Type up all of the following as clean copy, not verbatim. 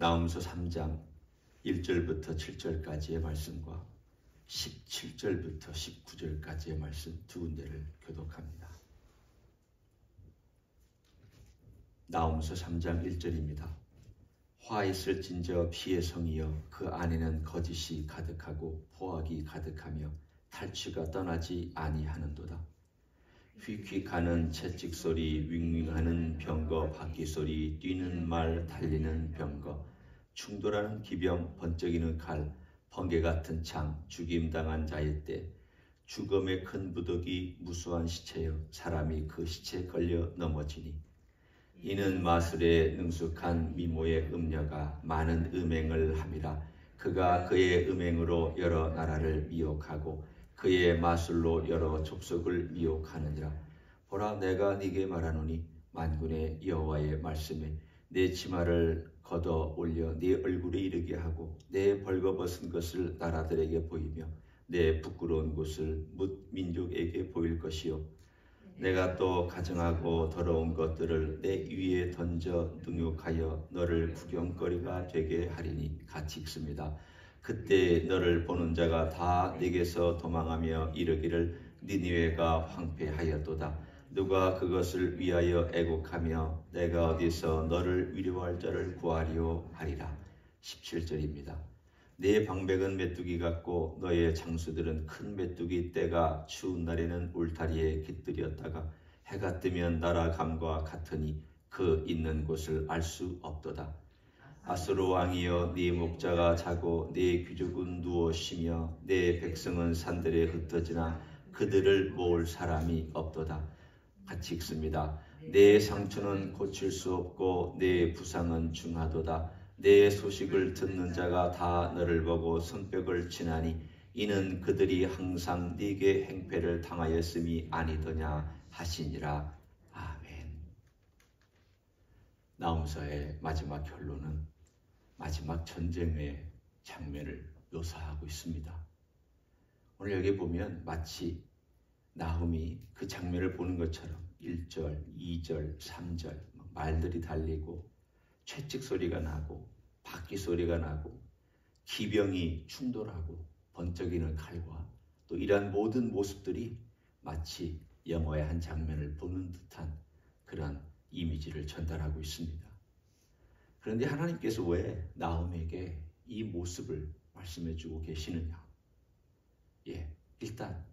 나훔서 3장 1절부터 7절까지의 말씀과 17절부터 19절까지의 말씀 두 군데를 교독합니다. 나훔서 3장 1절입니다. 화 있을진저 피의 성이여 그 안에는 거짓이 가득하고 포악이 가득하며 탈취가 떠나지 아니하는도다. 휙휙하는 채찍소리, 윙윙하는 병거, 바퀴소리, 뛰는 말, 달리는 병거, 충돌하는 기병, 번쩍이는 칼, 번개 같은 창, 죽임당한 자의 때, 죽음의 큰 부덕이 무수한 시체여 사람이 그 시체에 걸려 넘어지니 이는 마술에 능숙한 미모의 음녀가 많은 음행을 함이라. 그가 그의 음행으로 여러 나라를 미혹하고 그의 마술로 여러 족속을 미혹하느니라. 보라, 내가 네게 말하노니 만군의 여호와의 말씀에 내 치마를 걷어 올려 네 얼굴에 이르게 하고 내 벌거벗은 것을 나라들에게 보이며 내 부끄러운 곳을 뭇 민족에게 보일 것이요. 내가 또 가증하고 더러운 것들을 내 위에 던져 능욕하여 너를 구경거리가 되게 하리니. 같이 읽습니다. 그때 너를 보는 자가 다 네게서 도망하며 이르기를 니느웨가 황폐하였도다. 누가 그것을 위하여 애곡하며 내가 어디서 너를 위로할 자를 구하리오 하리라. 17절입니다. 네 방백은 메뚜기 같고 너의 장수들은 큰 메뚜기 떼가 추운 날에는 울타리에 깃들였다가 해가 뜨면 날아감과 같으니 그 있는 곳을 알 수 없도다. 아수르 왕이여 네 목자가 자고 네 귀족은 누워 쉬며 네 백성은 산들에 흩어지나 그들을 모을 사람이 없도다. 같이 읽습니다. 내 상처는 고칠 수 없고 내 부상은 중하도다. 내 소식을 듣는 자가 다 너를 보고 손뼉을 치나니 이는 그들이 항상 네게 행패를 당하였음이 아니더냐 하시니라. 아멘. 나훔서의 마지막 결론은 마지막 전쟁의 장면을 묘사하고 있습니다. 오늘 여기 보면 마치 나훔이 그 장면을 보는 것처럼 1절, 2절, 3절 말들이 달리고 채찍 소리가 나고 바퀴 소리가 나고 기병이 충돌하고 번쩍이는 칼과 또 이러한 모든 모습들이 마치 영화의 한 장면을 보는 듯한 그런 이미지를 전달하고 있습니다. 그런데 하나님께서 왜 나훔에게 이 모습을 말씀해 주고 계시느냐? 일단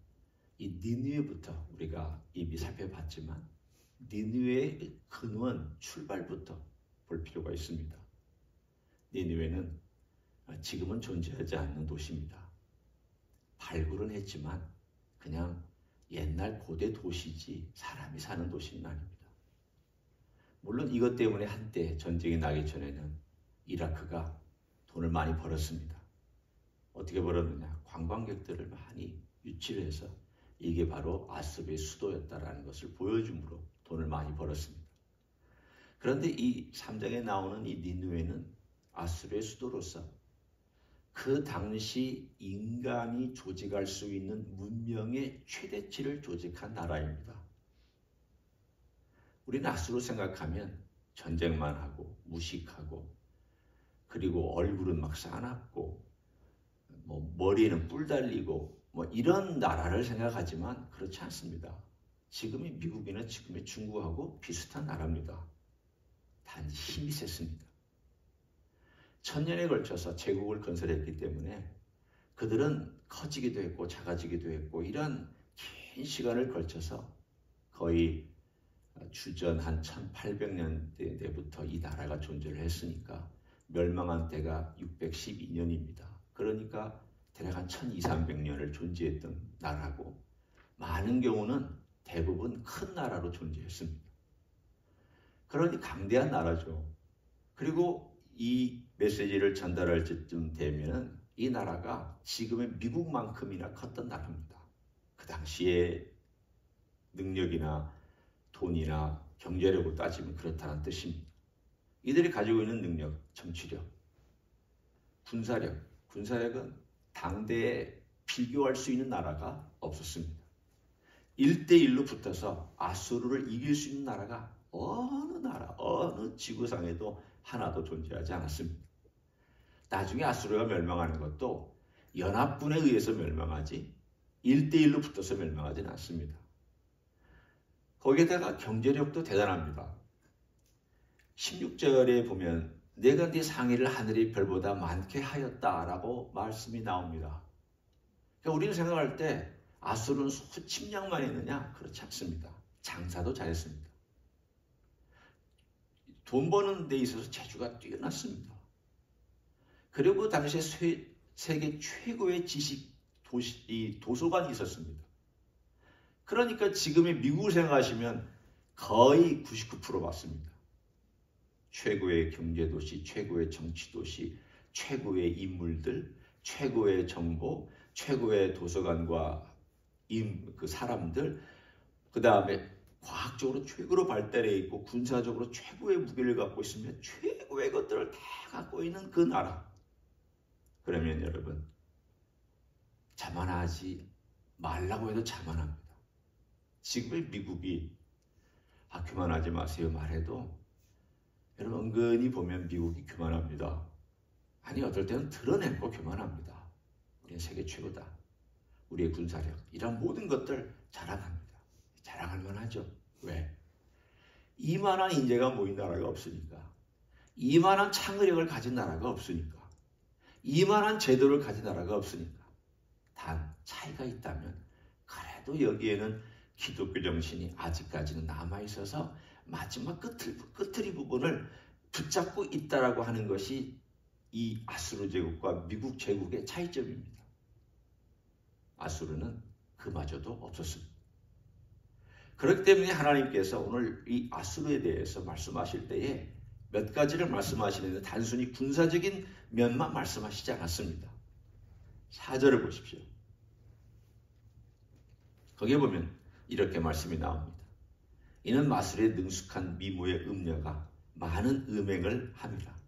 이 니느웨부터 우리가 이미 살펴봤지만 니느웨의 근원 출발부터 볼 필요가 있습니다. 니느웨는 지금은 존재하지 않는 도시입니다. 발굴은 했지만 그냥 옛날 고대 도시지 사람이 사는 도시는 아닙니다. 물론 이것 때문에 한때 전쟁이 나기 전에는 이라크가 돈을 많이 벌었습니다. 어떻게 벌었느냐? 관광객들을 많이 유치를 해서 이게 바로 아수르의 수도였다라는 것을 보여줌으로 돈을 많이 벌었습니다. 그런데 이 3장에 나오는 이 니느웨는 아수르의 수도로서 그 당시 인간이 조직할 수 있는 문명의 최대치를 조직한 나라입니다. 우리는 아수르 생각하면 전쟁만 하고 무식하고 그리고 얼굴은 막 싸납고 머리에는 뿔 달리고 이런 나라를 생각하지만 그렇지 않습니다. 지금의 미국이나 지금의 중국하고 비슷한 나라입니다. 단 힘이 셌습니다. 1000년에 걸쳐서 제국을 건설했기 때문에 그들은 커지기도 했고 작아지기도 했고 이런 긴 시간을 걸쳐서 거의 주전 한 1800년대부터 이 나라가 존재를 했으니까 멸망한 때가 612년입니다. 그러니까 대략 한 1200~1300년을 존재했던 나라고 많은 경우는 대부분 큰 나라로 존재했습니다. 그러니 강대한 나라죠. 그리고 이 메시지를 전달할 때쯤 되면 이 나라가 지금의 미국만큼이나 컸던 나라입니다. 그 당시에 능력이나 돈이나 경제력으로 따지면 그렇다는 뜻입니다. 이들이 가지고 있는 능력, 정치력, 군사력은 당대에 비교할 수 있는 나라가 없었습니다. 1대1로 붙어서 아수르를 이길 수 있는 나라가 어느 나라, 어느 지구상에도 하나도 존재하지 않았습니다. 나중에 아수르가 멸망하는 것도 연합군에 의해서 멸망하지 1대1로 붙어서 멸망하지는 않습니다. 거기에다가 경제력도 대단합니다. 16절에 보면 내가 네 상의를 하늘의 별보다 많게 하였다라고 말씀이 나옵니다. 그러니까 우리는 생각할 때 아수르는 수침량만 했느냐? 그렇지 않습니다. 장사도 잘했습니다. 돈 버는 데 있어서 재주가 뛰어났습니다. 그리고 그 당시에 세계 최고의 도서관이 있었습니다. 그러니까 지금의 미국을 생각하시면 거의 99% 맞습니다. 최고의 경제도시, 최고의 정치도시, 최고의 인물들, 최고의 정보, 최고의 도서관과 그 사람들, 그 다음에 과학적으로 최고로 발달해 있고 군사적으로 최고의 무기를 갖고 있으면 최고의 것들을 다 갖고 있는 그 나라. 그러면 여러분 자만하지 말라고 해도 자만합니다. 지금의 미국이 그만하지 마세요 말해도 여러분 은근히 보면 미국이 교만합니다. 아니 어떨 때는 드러내고 교만합니다. 우리는 세계 최고다. 우리의 군사력 이런 모든 것들 자랑합니다. 자랑할 만하죠. 왜? 이만한 인재가 모인 나라가 없으니까. 이만한 창의력을 가진 나라가 없으니까. 이만한 제도를 가진 나라가 없으니까. 단 차이가 있다면 그래도 여기에는 기독교 정신이 아직까지는 남아있어서 마지막 끝트리 부분을 붙잡고 있다라고 하는 것이 이 아수르 제국과 미국 제국의 차이점입니다. 아수르는 그마저도 없었습니다. 그렇기 때문에 하나님께서 오늘 이 아수르에 대해서 말씀하실 때에 몇 가지를 말씀하시는데 단순히 군사적인 면만 말씀하시지 않았습니다. 4절을 보십시오. 거기에 보면 이렇게 말씀이 나옵니다. 이는 마술에 능숙한 미모의 음녀가 많은 음행을 함이라.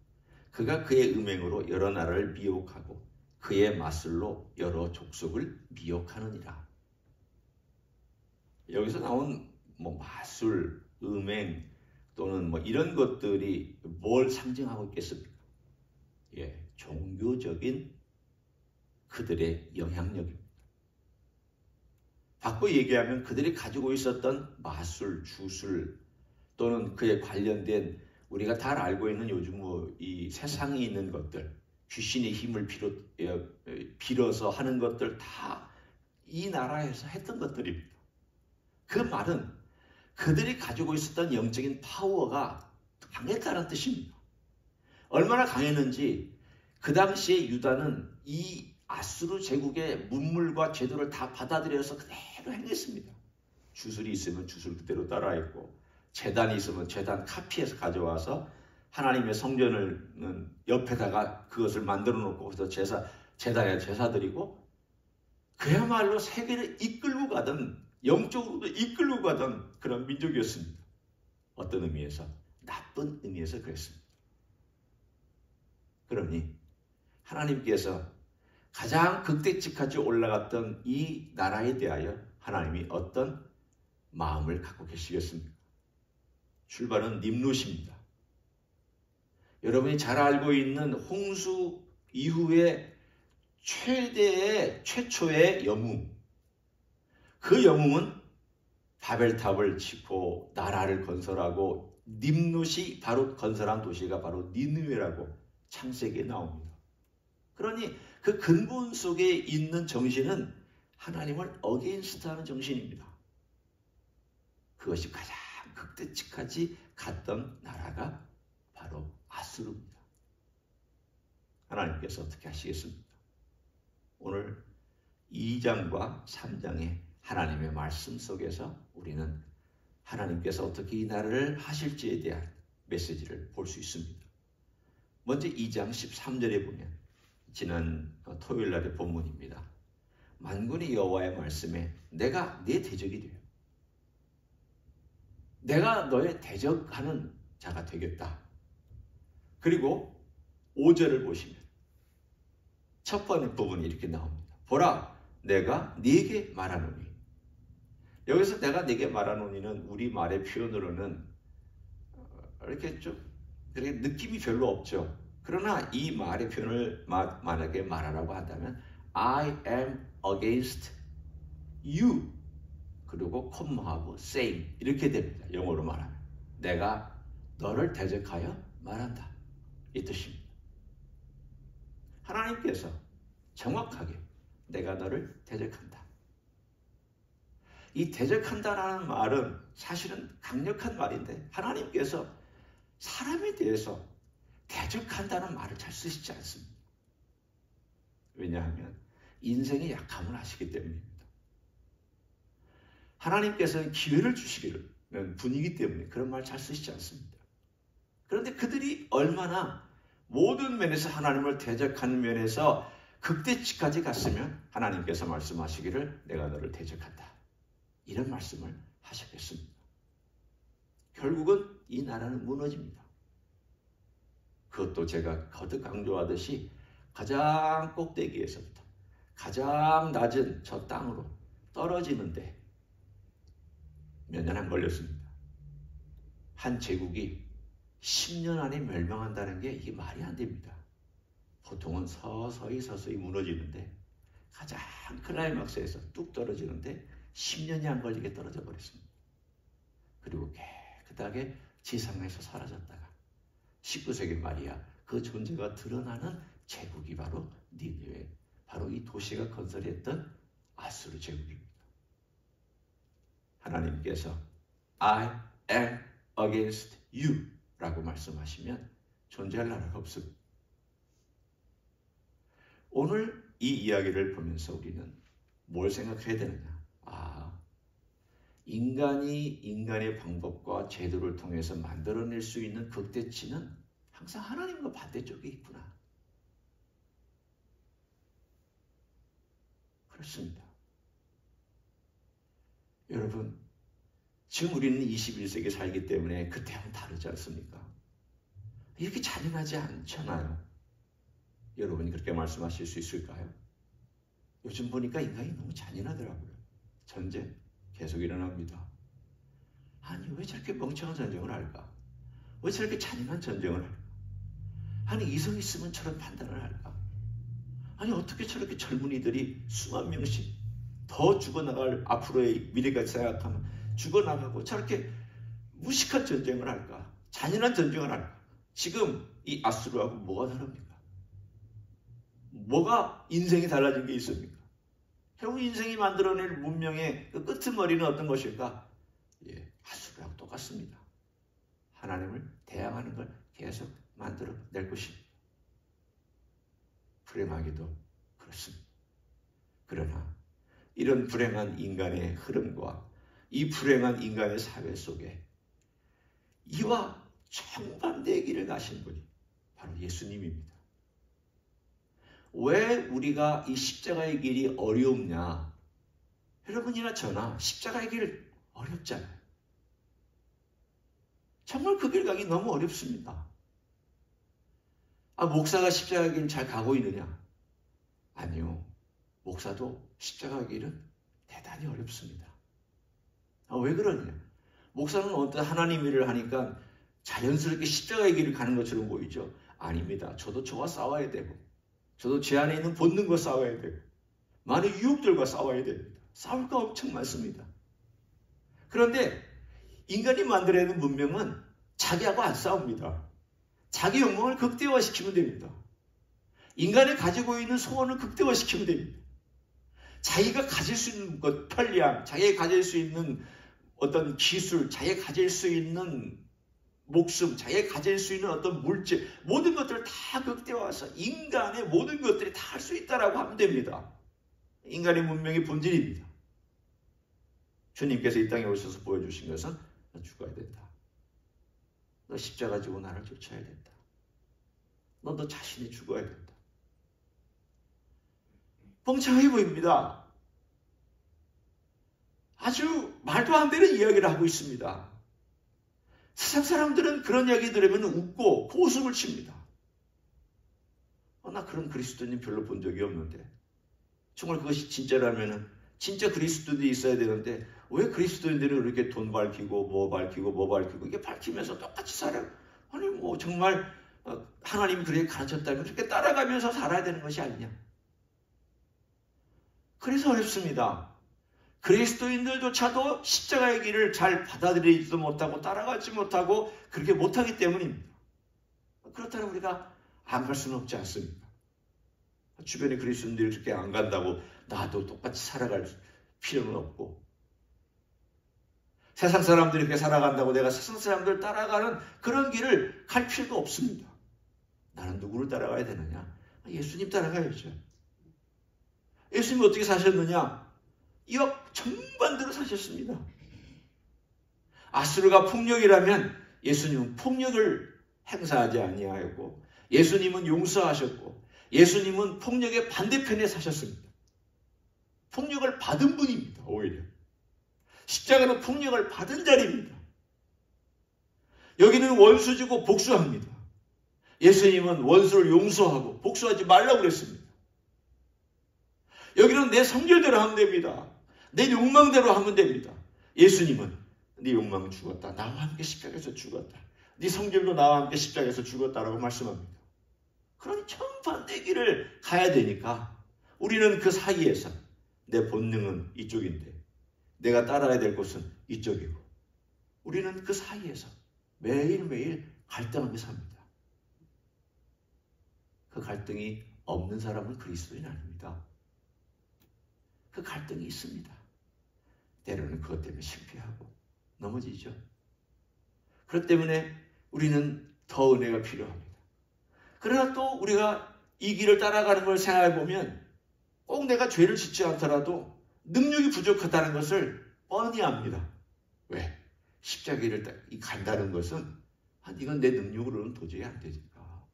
그가 그의 음행으로 여러 나라를 미혹하고 그의 마술로 여러 족속을 미혹하느니라. 여기서 나온 마술, 음행 또는 이런 것들이 뭘 상징하고 있겠습니까? 종교적인 그들의 영향력입니다. 바꿔 얘기하면 그들이 가지고 있었던 마술, 주술 또는 그에 관련된 우리가 다 알고 있는 요즘 이 세상에 있는 것들, 귀신의 힘을 빌어서 하는 것들 다 이 나라에서 했던 것들입니다. 그 말은 그들이 가지고 있었던 영적인 파워가 강했다는 뜻입니다. 얼마나 강했는지 그 당시에 유다는 이 아수르 제국의 문물과 제도를 다 받아들여서 그대로 행했습니다. 주술이 있으면 주술 그대로 따라했고 제단이 있으면 제단 카피해서 가져와서 하나님의 성전을 옆에다가 그것을 만들어 놓고 거기서 제단에 제사 드리고 그야말로 세계를 이끌고 가던 영적으로도 이끌고 가던 그런 민족이었습니다. 어떤 의미에서? 나쁜 의미에서 그랬습니다. 그러니 하나님께서 가장 극대치까지 올라갔던 이 나라에 대하여 하나님이 어떤 마음을 갖고 계시겠습니까? 출발은 님롯입니다. 여러분이 잘 알고 있는 홍수 이후에 최초의 영웅. 그 영웅은 바벨탑을 짓고 나라를 건설하고 님롯이 바로 건설한 도시가 바로 니느웨라고 창세기에 나옵니다. 그러니 그 근본 속에 있는 정신은 하나님을 어게인스트하는 정신입니다. 그것이 가장 극대치까지 갔던 나라가 바로 아수르입니다. 하나님께서 어떻게 하시겠습니까? 오늘 2장과 3장의 하나님의 말씀 속에서 우리는 하나님께서 어떻게 이 나라를 하실지에 대한 메시지를 볼 수 있습니다. 먼저 2장 13절에 보면 지난 토요일 날의 본문입니다. 만군의 여호와의 말씀에 내가 네 대적이 되어 내가 너의 대적하는 자가 되겠다. 그리고 5절을 보시면 첫 번째 부분이 이렇게 나옵니다. 보라, 내가 네게 말하노니. 여기서 내가 네게 말하노니는 우리 말의 표현으로는 이렇게 좀 느낌이 별로 없죠. 그러나 이 말의 표현을 만약에 말하라고 한다면 I am against you 그리고 콤마하고 same 이렇게 됩니다. 영어로 말하면 내가 너를 대적하여 말한다 이 뜻입니다. 하나님께서 정확하게 내가 너를 대적한다. 이 대적한다라는 말은 사실은 강력한 말인데 하나님께서 사람에 대해서 대적한다는 말을 잘 쓰시지 않습니다. 왜냐하면 인생의 약함을 아시기 때문입니다. 하나님께서는 기회를 주시기를 분이기 때문에 그런 말 잘 쓰시지 않습니다. 그런데 그들이 얼마나 모든 면에서 하나님을 대적하는 면에서 극대치까지 갔으면 하나님께서 말씀하시기를 내가 너를 대적한다. 이런 말씀을 하셨겠습니다. 결국은 이 나라는 무너집니다. 그것도 제가 거듭 강조하듯이 가장 꼭대기에서부터 가장 낮은 저 땅으로 떨어지는데 몇 년 안 걸렸습니다. 한 제국이 10년 안에 멸망한다는 게 이게 말이 안 됩니다. 보통은 서서히 무너지는데 가장 클라이막스에서 뚝 떨어지는데 10년이 안 걸리게 떨어져 버렸습니다. 그리고 깨끗하게 지상에서 사라졌다가 19세기 말이야 그 존재가 드러나는 제국이 바로 니느웨, 바로 이 도시가 건설했던 아수르 제국입니다. 하나님께서 I am against you 라고 말씀하시면 존재할 나라가 없습니다. 오늘 이 이야기를 보면서 우리는 뭘 생각해야 되느냐? 인간이 인간의 방법과 제도를 통해서 만들어낼 수 있는 극대치는 항상 하나님과 반대쪽에 있구나. 그렇습니다. 여러분, 지금 우리는 21세기에 살기 때문에 그때와는 다르지 않습니까? 이렇게 잔인하지 않잖아요. 여러분이 그렇게 말씀하실 수 있을까요? 요즘 보니까 인간이 너무 잔인하더라고요. 전쟁 계속 일어납니다. 아니 왜 저렇게 멍청한 전쟁을 할까? 왜 저렇게 잔인한 전쟁을 할까? 아니 이성 있으면 저런 판단을 할까? 아니 어떻게 저렇게 젊은이들이 수만 명씩 더 죽어나갈 앞으로의 미래까지 생각하면 죽어나가고 저렇게 무식한 전쟁을 할까? 잔인한 전쟁을 할까? 지금 이 아수르하고 뭐가 다릅니까? 뭐가 인생이 달라진 게 있습니까? 결국 인생이 만들어낼 문명의 그 끄트머리는 어떤 것일까? 아수르하고 똑같습니다. 하나님을 대항하는 걸 계속 만들어낼 것입니다. 불행하게도 그렇습니다. 그러나 이런 불행한 인간의 흐름과 이 불행한 인간의 사회 속에 이와 정반대의 길을 가신 분이 바로 예수님입니다. 왜 우리가 이 십자가의 길이 어려우냐? 여러분이나 저나 십자가의 길 어렵잖아요. 정말 그 길 가기 너무 어렵습니다. 목사가 십자가의 길 잘 가고 있느냐? 아니요. 목사도 십자가의 길은 대단히 어렵습니다. 왜 그러냐? 목사는 어떤 하나님 일을 하니까 자연스럽게 십자가의 길을 가는 것처럼 보이죠? 아닙니다. 저도 저와 싸워야 되고 저도 제 안에 있는 본능과 싸워야 되고 많은 유혹들과 싸워야 됩니다. 싸울 거 엄청 많습니다. 그런데 인간이 만들어내는 문명은 자기하고 안 싸웁니다. 자기 욕망을 극대화시키면 됩니다. 인간이 가지고 있는 소원을 극대화시키면 됩니다. 자기가 가질 수 있는 것, 편리함, 자기가 가질 수 있는 어떤 기술, 자기가 가질 수 있는 목숨, 자기가 가질 수 있는 어떤 물질, 모든 것들을 다 극대화해서 인간의 모든 것들이 다 할 수 있다라고 하면 됩니다. 인간의 문명의 본질입니다. 주님께서 이 땅에 오셔서 보여주신 것은 너 죽어야 된다. 너 십자가 지고 나를 쫓아야 된다. 너 자신이 죽어야 된다. 멍청해 보입니다. 아주 말도 안 되는 이야기를 하고 있습니다. 세상 사람들은 그런 이야기 들으면 웃고 고웃음을 칩니다. 나 그런 그리스도님 별로 본 적이 없는데 정말 그것이 진짜라면 진짜 그리스도인이 있어야 되는데 왜 그리스도인들은 그렇게 돈 밝히고 뭐 밝히고 이게 밝히면서 똑같이 살아요? 아니 정말 하나님이 그렇게 가르쳤다면 그렇게 따라가면서 살아야 되는 것이 아니냐. 그래서 어렵습니다. 그리스도인들조차도 십자가의 길을 잘 받아들이지도 못하고 따라가지 못하고 그렇게 못하기 때문입니다. 그렇다면 우리가 안 갈 수는 없지 않습니까? 주변에 그리스도인들이 그렇게 안 간다고 나도 똑같이 살아갈 필요는 없고, 세상 사람들이 그렇게 살아간다고 내가 세상 사람들 따라가는 그런 길을 갈 필요도 없습니다. 나는 누구를 따라가야 되느냐? 예수님 따라가야죠. 예수님이 어떻게 사셨느냐? 이와 정반대로 사셨습니다. 아수르가 폭력이라면 예수님은 폭력을 행사하지 아니하였고, 예수님은 용서하셨고, 예수님은 폭력의 반대편에 사셨습니다. 폭력을 받은 분입니다. 오히려 십자가는 폭력을 받은 자리입니다. 여기는 원수지고 복수합니다. 예수님은 원수를 용서하고 복수하지 말라고 그랬습니다. 여기는 내 성질대로 하면 됩니다. 내 욕망대로 하면 됩니다. 예수님은 네 욕망은 죽었다. 나와 함께 십자가에서 죽었다. 네 성질도 나와 함께 십자가에서 죽었다라고 말씀합니다. 그런 정반대 길을 가야 되니까 우리는 그 사이에서 내 본능은 이쪽인데 내가 따라야 될 곳은 이쪽이고, 우리는 그 사이에서 매일매일 갈등하며 삽니다. 그 갈등이 없는 사람은 그리스도인 아닙니다. 그 갈등이 있습니다. 때로는 그것 때문에 실패하고 넘어지죠. 그렇기 때문에 우리는 더 은혜가 필요합니다. 그러나 또 우리가 이 길을 따라가는 걸 생각해 보면 꼭 내가 죄를 짓지 않더라도 능력이 부족하다는 것을 뻔히 압니다. 왜? 십자가를 간다는 것은 이건 내 능력으로는 도저히 안 되니까.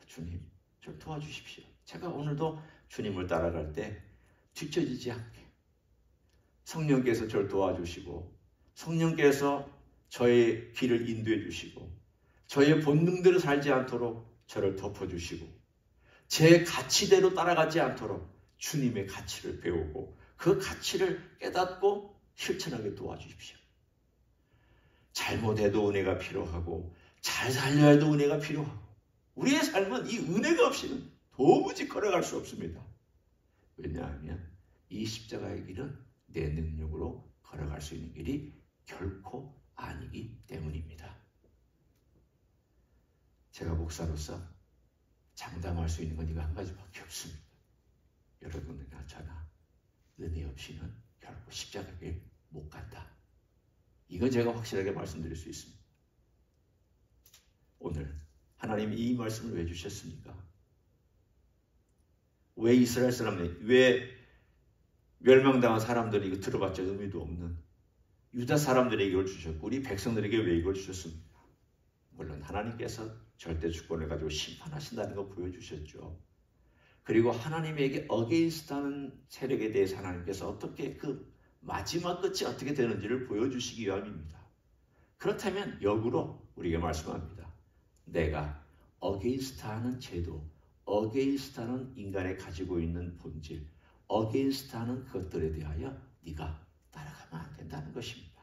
주님, 저를 도와주십시오. 제가 오늘도 주님을 따라갈 때 뒤처지지 않게 성령께서 저를 도와주시고, 성령께서 저의 길을 인도해 주시고, 저의 본능대로 살지 않도록 저를 덮어주시고, 제 가치대로 따라가지 않도록 주님의 가치를 배우고 그 가치를 깨닫고 실천하게 도와주십시오. 잘못해도 은혜가 필요하고 잘 살려야 해도 은혜가 필요하고, 우리의 삶은 이 은혜가 없이는 도무지 걸어갈 수 없습니다. 왜냐하면 이 십자가의 길은 내 능력으로 걸어갈 수 있는 길이 결코 아니기 때문입니다. 제가 목사로서 장담할 수 있는 건 이거 한 가지밖에 없습니다. 여러분이나 저나 은혜 없이는 결코 십자가의 길 못 간다. 이건 제가 확실하게 말씀드릴 수 있습니다. 오늘 하나님이 이 말씀을 왜 주셨습니까? 왜 이스라엘 사람들이, 왜 멸망당한 사람들이 이거 들어봤자 의미도 없는 유다 사람들에게 이걸 주셨고 우리 백성들에게 왜 이걸 주셨습니까? 물론 하나님께서 절대 주권을 가지고 심판하신다는 거 보여주셨죠. 그리고 하나님에게 어게인스트하는 세력에 대해서 하나님께서 어떻게 그 마지막 끝이 어떻게 되는지를 보여주시기 위함입니다. 그렇다면 역으로 우리에게 말씀합니다. 내가 어게인스트하는 제도, 어게인스트하는 인간이 가지고 있는 본질, 어게인스트하는 그것들에 대하여 네가 따라가면 안 된다는 것입니다.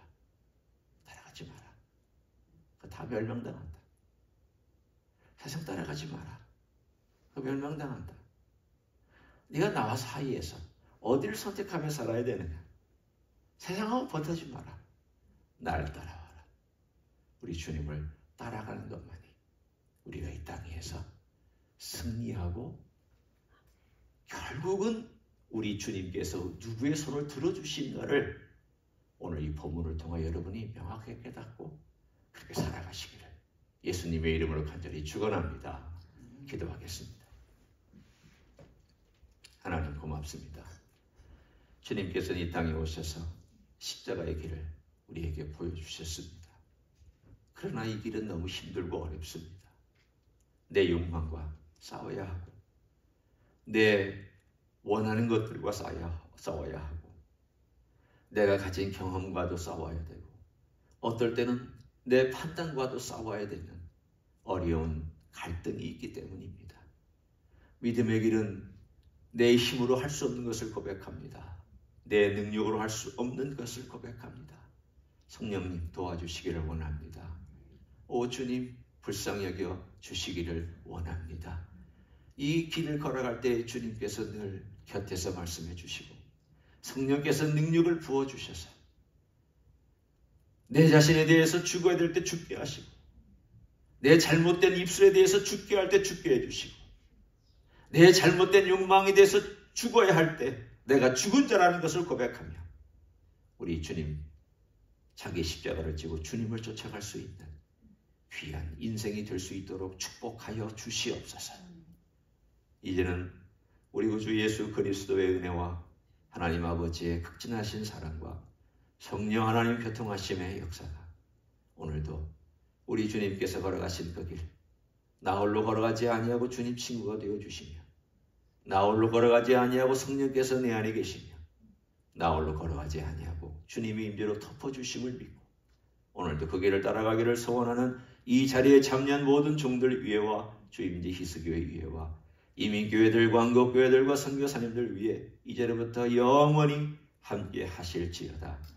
따라가지 마라. 그거 다 멸망당한다. 세상 따라가지 마라. 그거 멸망당한다. 네가 나와 사이에서 어디를 선택하며 살아야 되느냐. 세상하고 버티지 마라. 나를 따라와라. 우리 주님을 따라가는 것만이 우리가 이 땅에서 승리하고 결국은 우리 주님께서 누구의 손을 들어주신가를 오늘 이 본문을 통해 여러분이 명확하게 깨닫고 그렇게 살아가시기를 예수님의 이름으로 간절히 축원합니다. 기도하겠습니다. 하나님 고맙습니다. 주님께서는 이 땅에 오셔서 십자가의 길을 우리에게 보여주셨습니다. 그러나 이 길은 너무 힘들고 어렵습니다. 내 욕망과 싸워야 하고 내 원하는 것들과 싸워야 하고 내가 가진 경험과도 싸워야 되고 어떨 때는 내 판단과도 싸워야 되는 어려운 갈등이 있기 때문입니다. 믿음의 길은 내 힘으로 할 수 없는 것을 고백합니다. 내 능력으로 할 수 없는 것을 고백합니다. 성령님 도와주시기를 원합니다. 오 주님, 불쌍히 여겨 주시기를 원합니다. 이 길을 걸어갈 때 주님께서 늘 곁에서 말씀해 주시고 성령께서 능력을 부어주셔서 내 자신에 대해서 죽어야 될 때 죽게 하시고 내 잘못된 입술에 대해서 죽게 할 때 죽게 해주시고 내 잘못된 욕망에 대해서 죽어야 할 때 내가 죽은 자라는 것을 고백하며 우리 주님 자기 십자가를 지고 주님을 쫓아갈 수 있는 귀한 인생이 될 수 있도록 축복하여 주시옵소서. 이제는 우리 구주 예수 그리스도의 은혜와 하나님 아버지의 극진하신 사랑과 성령 하나님 교통하심의 역사가 오늘도 우리 주님께서 걸어가신 그 길, 나 홀로 걸어가지 아니하고 주님 친구가 되어주시며 나 홀로 걸어가지 아니하고 성령께서 내 안에 계시며 나 홀로 걸어가지 아니하고 주님의 임재로 덮어주심을 믿고 오늘도 그 길을 따라가기를 소원하는 이 자리에 참여한 모든 종들 위에와 주임지 희스교회 위에와 이민교회들과 한국교회들과 선교사님들 위에 이제부터 영원히 함께 하실지어다.